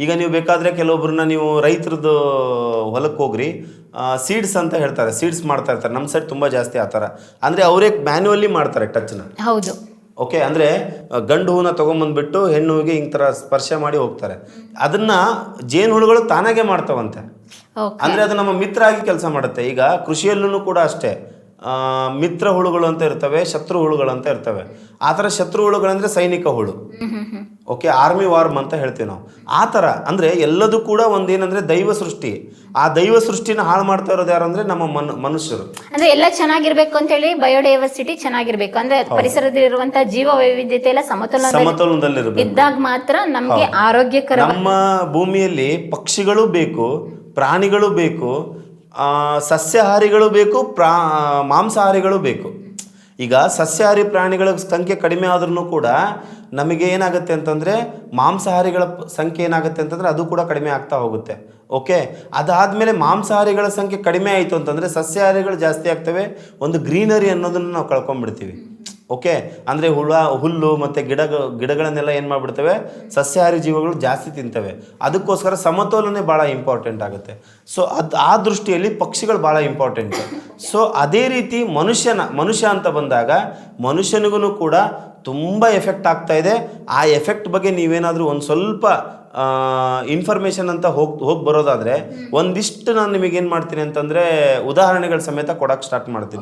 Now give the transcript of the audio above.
ಈಗ ನೀವು ಬೇಕಾದರೆ ಕೆಲವೊಬ್ರನ್ನ ನೀವು ರೈತರದ್ದು ಹೊಲಕ್ಕೆ ಹೋಗ್ರಿ, ಸೀಡ್ಸ್ ಅಂತ ಹೇಳ್ತಾರೆ, ಸೀಡ್ಸ್ ಮಾಡ್ತಾ ಇರ್ತಾರೆ. ನಮ್ಮ ಸೈಡ್ ತುಂಬ ಜಾಸ್ತಿ ಆ ಥರ. ಅಂದರೆ ಅವರೇ ಮ್ಯಾನ್ಯುವಲಿ ಮಾಡ್ತಾರೆ ಟಚ್ನ. ಹೌದು. ಓಕೆ, ಅಂದರೆ ಗಂಡು ಹೂವನ್ನ ತೊಗೊಂಬಂದ್ಬಿಟ್ಟು ಹೆಣ್ಣು ಹೂವಿಗೆ ಹಿಂಗೆ ಥರ ಸ್ಪರ್ಶ ಮಾಡಿ ಹೋಗ್ತಾರೆ. ಅದನ್ನು ಜೇನುಹುಳುಗಳು ತಾನಾಗೆ ಮಾಡ್ತಾವಂತೆ. ಅಂದರೆ ಅದು ನಮ್ಮ ಮಿತ್ರ ಆಗಿ ಕೆಲಸ ಮಾಡುತ್ತೆ. ಈಗ ಕೃಷಿಯಲ್ಲೂ ಕೂಡ ಅಷ್ಟೇ, ಮಿತ್ರ ಹುಳುಗಳು ಅಂತ ಇರ್ತವೆ, ಶತ್ರು ಹುಳುಗಳು ಅಂತ ಇರ್ತವೆ. ಆ ಥರ ಶತ್ರು ಹುಳುಗಳಂದರೆ ಸೈನಿಕ ಹುಳು. ಓಕೆ, ಆರ್ಮಿ ವಾರ್ಮ್ ಅಂತ ಹೇಳ್ತೀವಿ ನಾವು. ಆ ಥರ ಅಂದರೆ ಎಲ್ಲದೂ ಕೂಡ ಒಂದೇನಂದರೆ ದೈವ ಸೃಷ್ಟಿ. ಆ ದೈವ ಸೃಷ್ಟಿನ ಹಾಳು ಮಾಡ್ತಾ ಇರೋದು ಯಾರು ಅಂದರೆ ನಮ್ಮ ಮನುಷ್ಯರು. ಅಂದ್ರೆ ಎಲ್ಲ ಚೆನ್ನಾಗಿರ್ಬೇಕು ಅಂತ ಹೇಳಿ ಬಯೋಡೈವರ್ಸಿಟಿ ಚೆನ್ನಾಗಿರ್ಬೇಕು, ಅಂದ್ರೆ ಪರಿಸರದಲ್ಲಿರುವಂತಹ ಜೀವ ವೈವಿಧ್ಯತೆ ಎಲ್ಲ ಸಮತೋಲನದಲ್ಲಿರಬೇಕು. ಇದ್ದಾಗ ಮಾತ್ರ ನಮಗೆ ಆರೋಗ್ಯಕರ. ನಮ್ಮ ಭೂಮಿಯಲ್ಲಿ ಪಕ್ಷಿಗಳು ಬೇಕು, ಪ್ರಾಣಿಗಳು ಬೇಕು, ಸಸ್ಯಾಹಾರಿಗಳು ಬೇಕು, ಮಾಂಸಾಹಾರಿಗಳು ಬೇಕು. ಈಗ ಸಸ್ಯಾಹಾರಿ ಪ್ರಾಣಿಗಳ ಸಂಖ್ಯೆ ಕಡಿಮೆ ಆದ್ರೂ ಕೂಡ ನಮಗೆ ಏನಾಗುತ್ತೆ ಅಂತಂದರೆ ಮಾಂಸಾಹಾರಿಗಳ ಸಂಖ್ಯೆ ಏನಾಗುತ್ತೆ ಅಂತಂದರೆ ಅದು ಕೂಡ ಕಡಿಮೆ ಆಗ್ತಾ ಹೋಗುತ್ತೆ. ಓಕೆ, ಅದಾದಮೇಲೆ ಮಾಂಸಾಹಾರಿಗಳ ಸಂಖ್ಯೆ ಕಡಿಮೆ ಆಯಿತು ಅಂತಂದರೆ ಸಸ್ಯಾಹಾರಿಗಳು ಜಾಸ್ತಿ ಆಗ್ತವೆ. ಒಂದು ಗ್ರೀನರಿ ಅನ್ನೋದನ್ನು ನಾವು ಕಳ್ಕೊಂಡ್ಬಿಡ್ತೀವಿ. ಓಕೆ, ಅಂದರೆ ಹುಲ್ಲು ಮತ್ತು ಗಿಡಗಳನ್ನೆಲ್ಲ ಏನು ಮಾಡಿಬಿಡ್ತವೆ, ಸಸ್ಯಾಹಾರಿ ಜೀವಗಳು ಜಾಸ್ತಿ ತಿಂತವೆ. ಅದಕ್ಕೋಸ್ಕರ ಸಮತೋಲನೆ ಭಾಳ ಇಂಪಾರ್ಟೆಂಟ್ ಆಗುತ್ತೆ. ಸೊ ಆ ದೃಷ್ಟಿಯಲ್ಲಿ ಪಕ್ಷಿಗಳು ಭಾಳ ಇಂಪಾರ್ಟೆಂಟು. ಸೊ ಅದೇ ರೀತಿ ಮನುಷ್ಯ ಅಂತ ಬಂದಾಗ ಮನುಷ್ಯನಿಗೂ ಕೂಡ ತುಂಬ ಎಫೆಕ್ಟ್ ಆಗ್ತಾ ಇದೆ. ಆ ಎಫೆಕ್ಟ್ ಬಗ್ಗೆ ನೀವೇನಾದರೂ ಒಂದು ಸ್ವಲ್ಪ ಇನ್ಫಾರ್ಮೇಷನ್ ಅಂತ ಹೋಗಿ ಬರೋದಾದರೆ ಒಂದಿಷ್ಟು ನಾನು ನಿಮಗೇನು ಮಾಡ್ತೀನಿ ಅಂತಂದರೆ ಉದಾಹರಣೆಗಳ ಸಮೇತ ಕೊಡೋಕ್ಕೆ ಸ್ಟಾರ್ಟ್ ಮಾಡ್ತೀನಿ.